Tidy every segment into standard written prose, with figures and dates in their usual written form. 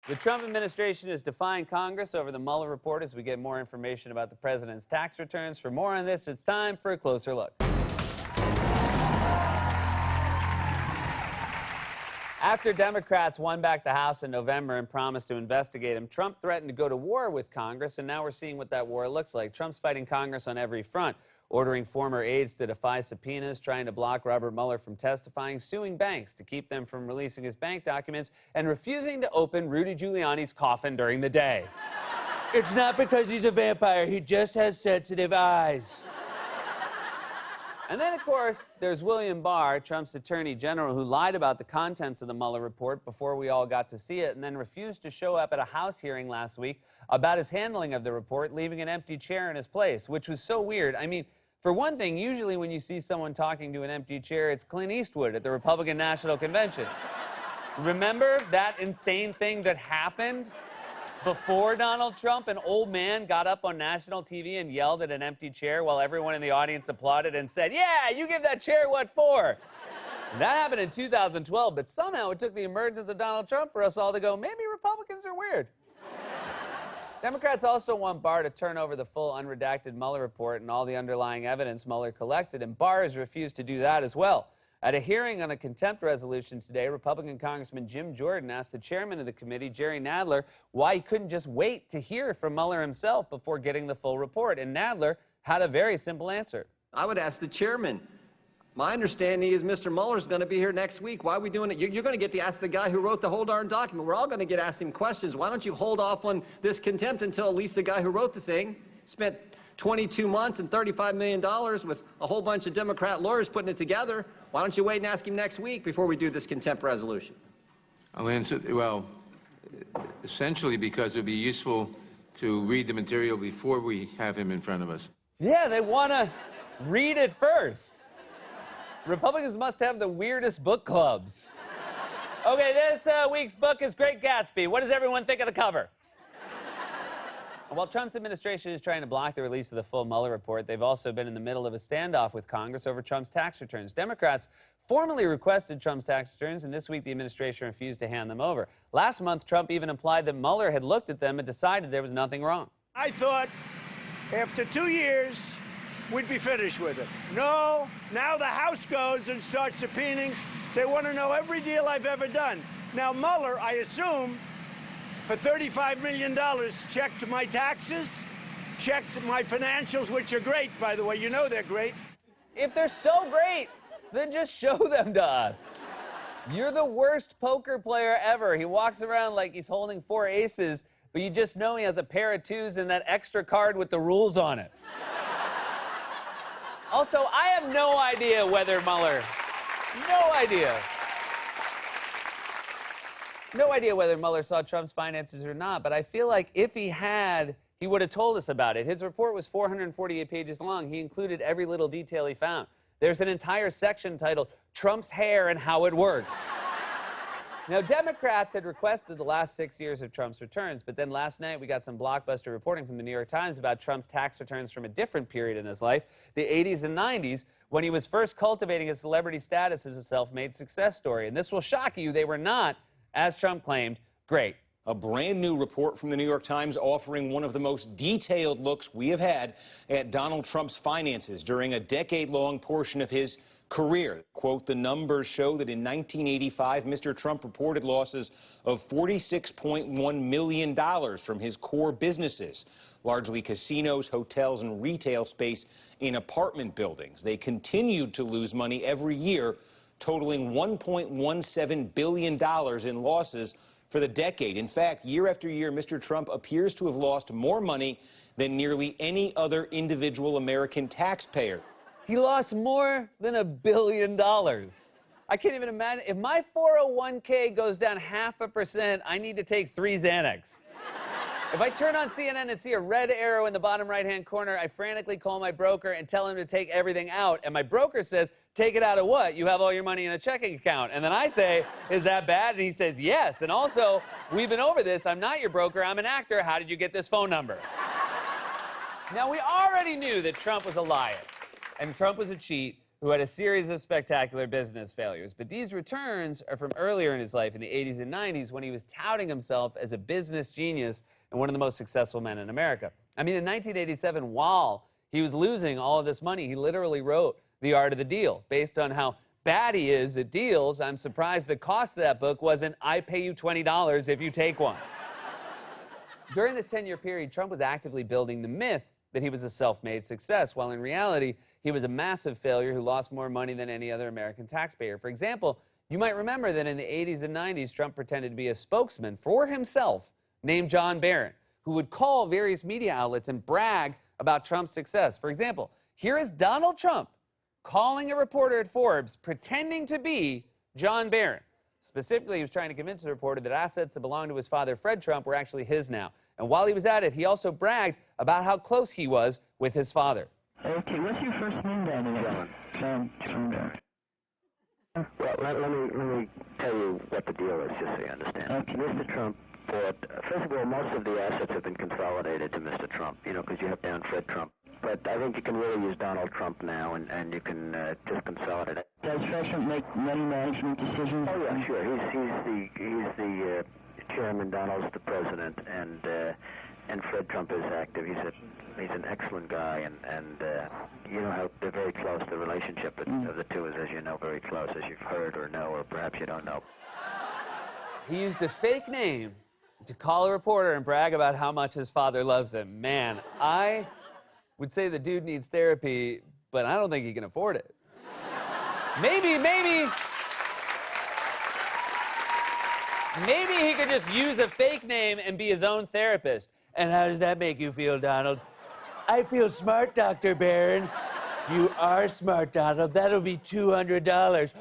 The Trump administration is defying Congress over the Mueller report as we get more information about the president's tax returns. For more on this, it's time for a closer look. After Democrats won back the House in November and promised to investigate him, Trump threatened to go to war with Congress, and now we're seeing what that war looks like. Trump's fighting Congress on every front, ordering former aides to defy subpoenas, trying to block Robert Mueller from testifying, suing banks to keep them from releasing his bank documents, and refusing to open Rudy Giuliani's coffin during the day. It's not because he's a vampire. He just has sensitive eyes. And then, of course, there's William Barr, Trump's attorney general, who lied about the contents of the Mueller report before we all got to see it, and then refused to show up at a House hearing last week about his handling of the report, leaving an empty chair in his place, which was so weird. I mean, for one thing, usually when you see someone talking to an empty chair, it's Clint Eastwood at the Republican National Convention. Remember that insane thing that happened? Before Donald Trump, an old man got up on national TV and yelled at an empty chair while everyone in the audience applauded and said, "Yeah, you give that chair what for?" That happened in 2012, but somehow it took the emergence of Donald Trump for us all to go, maybe Republicans are weird. Democrats also want Barr to turn over the full unredacted Mueller report and all the underlying evidence Mueller collected, and Barr has refused to do that as well. At a hearing on a contempt resolution today, Republican Congressman Jim Jordan asked the chairman of the committee, Jerry Nadler, why he couldn't just wait to hear from Mueller himself before getting the full report. And Nadler had a very simple answer. I would ask the chairman. My understanding is Mr. Mueller's going to be here next week. Why are we doing it? You're going to get to ask the guy who wrote the whole darn document. We're all going to get asked him questions. Why don't you hold off on this contempt until at least the guy who wrote the thing spent 22 months and $35 million with a whole bunch of Democrat lawyers putting it together. Why don't you wait and ask him next week before we do this contempt resolution? I'll answer, well, essentially because it would be useful to read the material before we have him in front of us. Yeah, they want to read it first. Republicans must have the weirdest book clubs. Okay, this week's book is Great Gatsby. What does everyone think of the cover? While Trump's administration is trying to block the release of the full Mueller report, they've also been in the middle of a standoff with Congress over Trump's tax returns. Democrats formally requested Trump's tax returns, and this week the administration refused to hand them over. Last month, Trump even implied that Mueller had looked at them and decided there was nothing wrong. I thought after 2 years, we'd be finished with it. No, now the House goes and starts subpoenaing. They want to know every deal I've ever done. Now, Mueller, I assume, for $35 million, checked my taxes, checked my financials, which are great, by the way. You know they're great. If they're so great, then just show them to us. You're the worst poker player ever. He walks around like he's holding 4 aces, but you just know he has a pair of 2s and that extra card with the rules on it. Also, I have no idea whether Mueller... No idea whether Mueller saw Trump's finances or not, but I feel like if he had, he would have told us about it. His report was 448 pages long. He included every little detail he found. There's an entire section titled Trump's Hair and How It Works. Now, Democrats had requested the last 6 years of Trump's returns, but then last night we got some blockbuster reporting from the New York Times about Trump's tax returns from a different period in his life, the 80s and 90s, when he was first cultivating his celebrity status as a self-made success story. And this will shock you, they were not, as Trump claimed, great. A brand new report from the New York Times offering one of the most detailed looks we have had at Donald Trump's finances during a decade-long portion of his career. Quote, the numbers show that in 1985, Mr. Trump reported losses of $46.1 million from his core businesses, largely casinos, hotels, and retail space in apartment buildings. They continued to lose money every year, totaling $1.17 billion in losses for the decade. In fact, year after year, Mr. Trump appears to have lost more money than nearly any other individual American taxpayer. He lost more than $1 billion. I can't even imagine. If my 401k goes down 0.5%, I need to take 3 Xanax. If I turn on CNN and see a red arrow in the bottom right-hand corner, I frantically call my broker and tell him to take everything out. And my broker says, take it out of what? You have all your money in a checking account. And then I say, is that bad? And he says, yes. And also, we've been over this. I'm not your broker. I'm an actor. How did you get this phone number? Now, we already knew that Trump was a liar and Trump was a cheat who had a series of spectacular business failures. But these returns are from earlier in his life in the 80s and 90s when he was touting himself as a business genius and one of the most successful men in America. I mean, in 1987, while he was losing all of this money, he literally wrote The Art of the Deal. Based on how bad he is at deals, I'm surprised the cost of that book wasn't, I pay you $20 if you take one. During this 10-year period, Trump was actively building the myth that he was a self-made success, while in reality, he was a massive failure who lost more money than any other American taxpayer. For example, you might remember that in the 80s and 90s, Trump pretended to be a spokesman for himself named John Barron, who would call various media outlets and brag about Trump's success. For example, here is Donald Trump calling a reporter at Forbes pretending to be John Barron. Specifically, he was trying to convince the reporter that assets that belonged to his father, Fred Trump, were actually his now. And while he was at it, he also bragged about how close he was with his father. Okay, what's your first name, Danny? John Barron. Well, let me tell you what the deal is, just so you understand. Okay. Mr. Trump bought, first of all, most of the assets have been consolidated to Mr. Trump, you know, because you have down Fred Trump. But I think you can really use Donald Trump now, and you can just consolidate it. Does Fred Trump make money management decisions? Oh, yeah, sure. He's the chairman, Donald's the president, and Fred Trump is active. He's an excellent guy, and you know how they're very close. The relationship of the two is, as you know, very close, as you've heard or know, or perhaps you don't know. He used a fake name to call a reporter and brag about how much his father loves him. Man, I would say the dude needs therapy, but I don't think he can afford it. Maybe he could just use a fake name and be his own therapist. And how does that make you feel, Donald? I feel smart, Dr. Barron. You are smart, Donald. That'll be $200.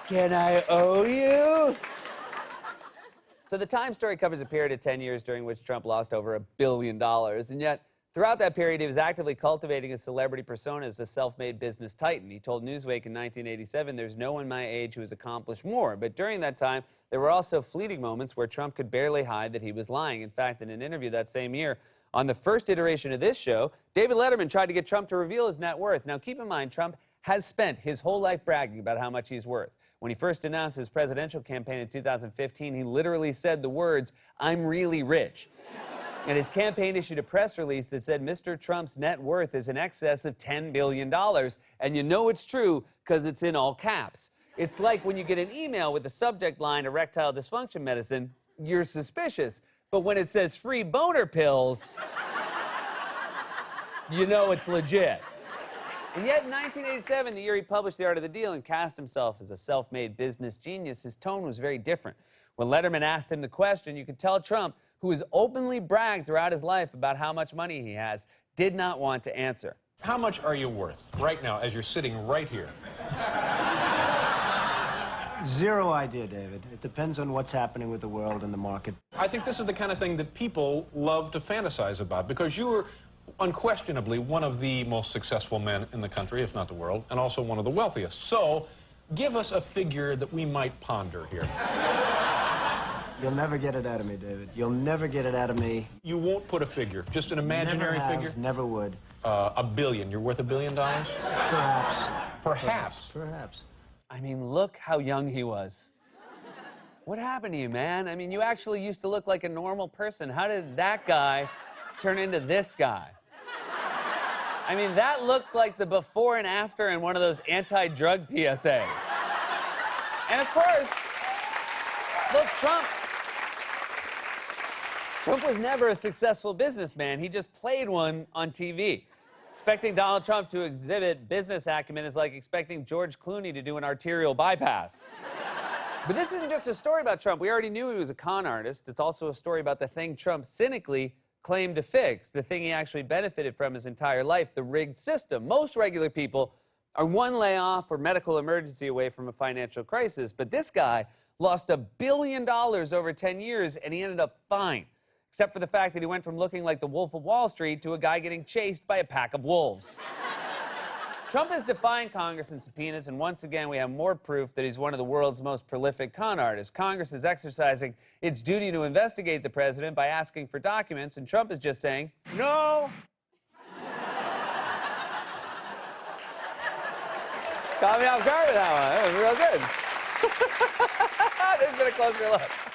Can I owe you? So the Times story covers a period of 10 years during which Trump lost over $1 billion. And yet, throughout that period, he was actively cultivating a celebrity persona as a self-made business titan. He told Newsweek in 1987, "There's no one my age who has accomplished more." But during that time, there were also fleeting moments where Trump could barely hide that he was lying. In fact, in an interview that same year, on the first iteration of this show, David Letterman tried to get Trump to reveal his net worth. Now, keep in mind, Trump has spent his whole life bragging about how much he's worth. When he first announced his presidential campaign in 2015, he literally said the words, "I'm really rich." And his campaign issued a press release that said Mr. Trump's net worth is in excess of $10 billion. And you know it's true because it's in all caps. It's like when you get an email with the subject line erectile dysfunction medicine, you're suspicious. But when it says free boner pills, you know it's legit. And yet in 1987, the year he published The Art of the Deal and cast himself as a self-made business genius, his tone was very different. When Letterman asked him the question, you could tell Trump, who has openly bragged throughout his life about how much money he has, did not want to answer. How much are you worth right now as you're sitting right here? Zero idea, David. It depends on what's happening with the world and the market. I think this is the kind of thing that people love to fantasize about because you are unquestionably one of the most successful men in the country, if not the world, and also one of the wealthiest. So give us a figure that we might ponder here. You'll never get it out of me, David. You'll never get it out of me. You won't put a figure, just an imaginary Never have, figure? Never would. $1 billion. You're worth $1 billion? Perhaps. Perhaps. Perhaps. I mean, look how young he was. What happened to you, man? I mean, you actually used to look like a normal person. How did that guy turn into this guy? I mean, that looks like the before and after in one of those anti-drug PSA. And of course, look, Trump was never a successful businessman. He just played one on TV. Expecting Donald Trump to exhibit business acumen is like expecting George Clooney to do an arterial bypass. But this isn't just a story about Trump. We already knew he was a con artist. It's also a story about the thing Trump cynically claimed to fix, the thing he actually benefited from his entire life, the rigged system. Most regular people are one layoff or medical emergency away from a financial crisis, but this guy lost $1 billion over 10 years, and he ended up fine, except for the fact that he went from looking like the Wolf of Wall Street to a guy getting chased by a pack of wolves. Trump is defying Congress and subpoenas, and once again, we have more proof that he's one of the world's most prolific con artists. Congress is exercising its duty to investigate the president by asking for documents, and Trump is just saying, No. Caught me off guard with that one. That was real good. This has been a closer look.